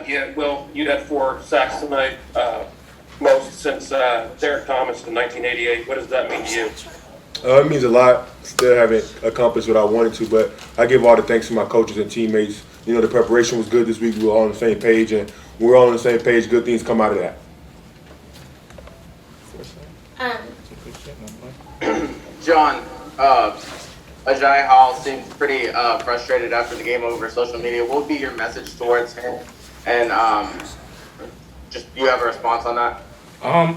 Yeah, well, you had 4 sacks tonight, most since Derek Thomas in 1988. What does that mean to you? It means a lot. Still haven't accomplished what I wanted to, but I give all the thanks to my coaches and teammates. You know, the preparation was good this week. We were all on the same page, and when we're all on the same page, good things come out of that. John, Ajay Hall seemed pretty frustrated after the game over social media. What would be your message towards him? And just, do you have a response on that?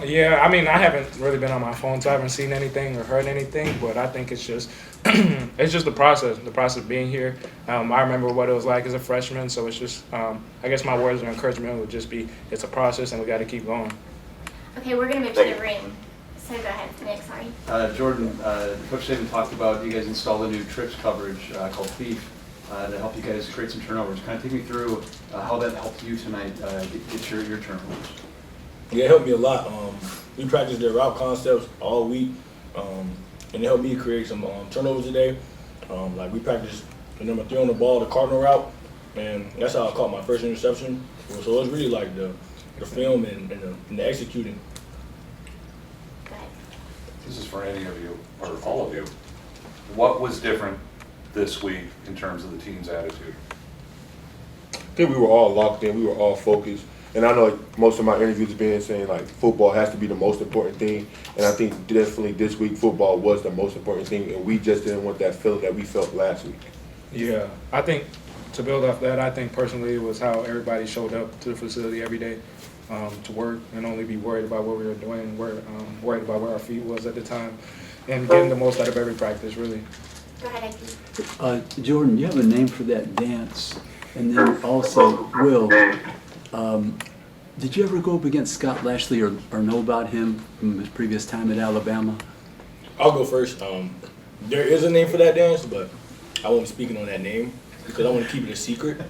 Yeah, I mean, I haven't really been on my phone, so I haven't seen anything or heard anything, but I think it's just it's just the process of being here. I remember what it was like as a freshman, so it's just, I guess my words of encouragement would just be, it's a process and we got to keep going. Okay, we're going to move to the ring. So go ahead, Nick, sorry. Jordan, Coach Saban talked about you guys installed a new trips coverage called Thief to help you guys create some turnovers. Kind of take me through how that helped you tonight get your turnovers. Yeah, it helped me a lot. We practiced their route concepts all week, and it helped me create some turnovers today. Like we practiced the number 3 on the ball, the cardinal route, and that's how I caught my first interception. So it was really like the film and the executing. Go ahead. This is for any of you, or all of you. What was different this week in terms of the team's attitude? I think we were all locked in. We were all focused. And I know like, most of my interviews have been saying like football has to be the most important thing. And I think definitely this week football was the most important thing. And we just didn't want that feeling that we felt last week. Yeah, I think to build off that, I think personally it was how everybody showed up to the facility every day to work and only be worried about what we were doing, worried about where our feet was at the time, and getting the most out of every practice, really. Go ahead, Ike. Jordan, you have a name for that dance. And then also, Will, did you ever go up against Scott Lashley or know about him from his previous time at Alabama? I'll go first. There is a name for that dance, but I won't be speaking on that name because I want to keep it a secret.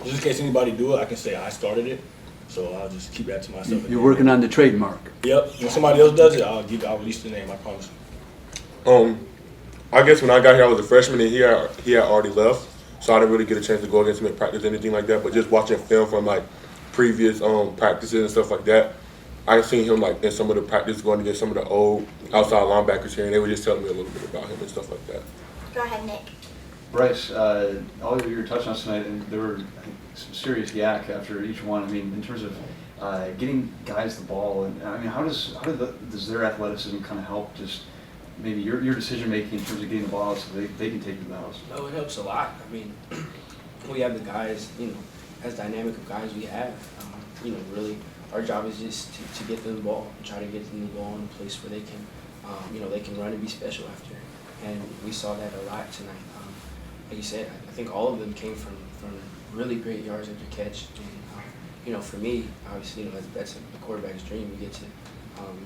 Just in case anybody do it, I can say I started it. So I'll just keep that to myself. You're working on the trademark. Yep. When somebody else does it, I'll release the name. I promise. I guess when I got here, I was a freshman, and he had already left, so I didn't really get a chance to go against him in practice or anything like that. But just watching film from like previous practices and stuff like that, I seen him like in some of the practice going against some of the old outside linebackers here, and they were just telling me a little bit about him and stuff like that. Go ahead, Nick. Bryce, all of your touchdowns tonight, and there were I think, some serious yak after each one. I mean, in terms of getting guys the ball, and I mean, how does their athleticism kind of help just maybe your decision making in terms of getting the ball out so they can take the house? Oh, it helps a lot. I mean, we have the guys, as dynamic of guys we have. Really, our job is just to get them the ball and try to get them the ball in a place where they can, they can run and be special after. And we saw that a lot tonight. Like you said, I think all of them came from really great yards after catch. And for me, obviously, that's a quarterback's dream. You get to,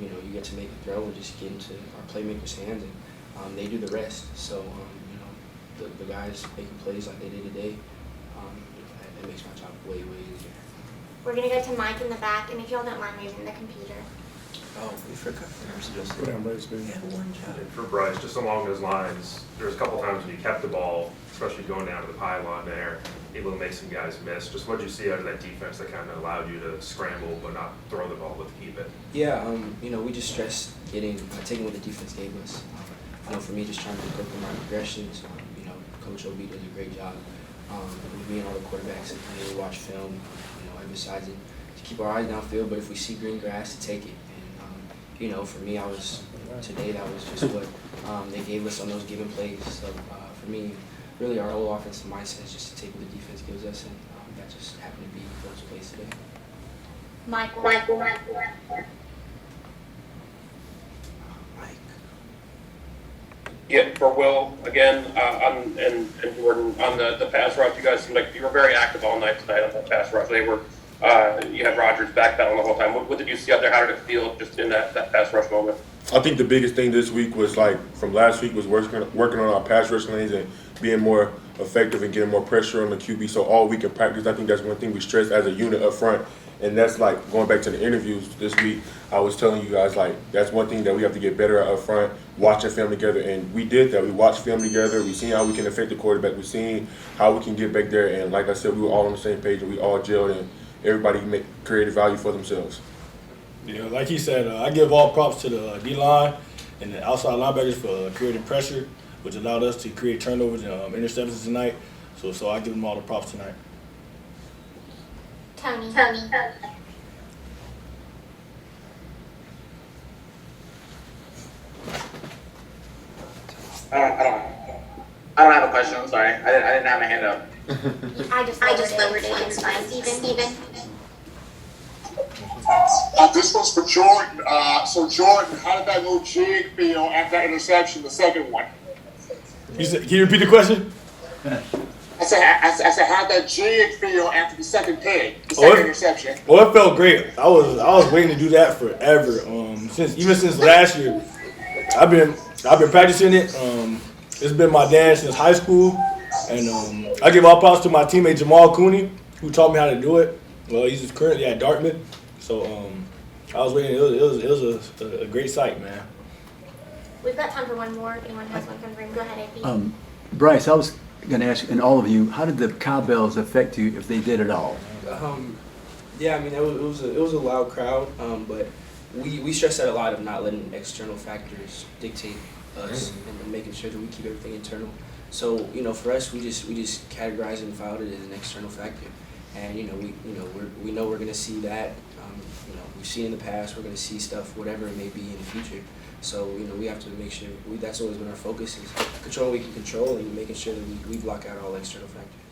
you get to make a throw and just get into our playmakers' hands, and they do the rest. So, the guys making plays like they did today, that makes my job way, way easier. We're going to go to Mike in the back, and if y'all don't mind moving the computer. Oh, we forgot. Put on Bryce, baby. For Bryce, just along those lines, there was a couple times when you kept the ball, especially going down to the pylon there, able to make some guys miss. Just what did you see out of that defense that kind of allowed you to scramble but not throw the ball but to keep it? Yeah, we just stressed taking what the defense gave us. For me, just trying to pick up on my progressions. Coach OB does a great job with me and all the quarterbacks and we watch film. Emphasizing to keep our eyes downfield, but if we see green grass, to take it. And for me, today that was just what they gave us on those given plays. So for me, really our whole offensive mindset is just to take what the defense gives us, and that just happened to be those plays today. Michael. Yeah, for Will, again, and Jordan, on the pass rush, you guys seemed like you were very active all night tonight on that pass rush. You had Rodgers backpedaling the whole time. What did you see out there? How did it feel just in that pass rush moment? I think the biggest thing this week was like from last week was working on our pass rush lanes and being more effective and getting more pressure on the QB. So all week in practice, I think that's one thing we stress as a unit up front. And that's like going back to the interviews this week, I was telling you guys like that's one thing that we have to get better at up front, watching film together. And we did that. We watched film together. We seen how we can affect the quarterback. We seen how we can get back there. And like I said, we were all on the same page and we all gelled. And everybody created value for themselves. Yeah, like he said, I give all props to the D-line and the outside linebackers for creating pressure, which allowed us to create turnovers and interceptions tonight. So I give them all the props tonight. Tony. I don't have a question. I'm sorry. I didn't have my hand up. I just lowered it. It's fine. Steven. This one's for Jordan. So Jordan, how did that little jig feel after that interception, the second one? Can you repeat the question? I said, how'd that jig feel after the second pick, the second interception? Well, it felt great. I was waiting to do that forever. Since last year, I've been practicing it. It's been my dance since high school, and I give all props to my teammate Jamal Cooney, who taught me how to do it. Well, he's currently at Dartmouth, so I was waiting. It was a great sight, man. We've got time for one more. If anyone has one from the room, go ahead, AP. Bryce, I was going to ask, and all of you, how did the cowbells affect you, if they did at all? Yeah, I mean, it was a loud crowd, but we stress that a lot of not letting external factors dictate us and making sure that we keep everything internal. So for us, we just categorize and filed it as an external factor, and we know we're gonna see that. We've seen in the past, we're gonna see stuff, whatever it may be in the future. So we have to make sure that's always been our focus, is control what we can control and making sure that we block out all external factors.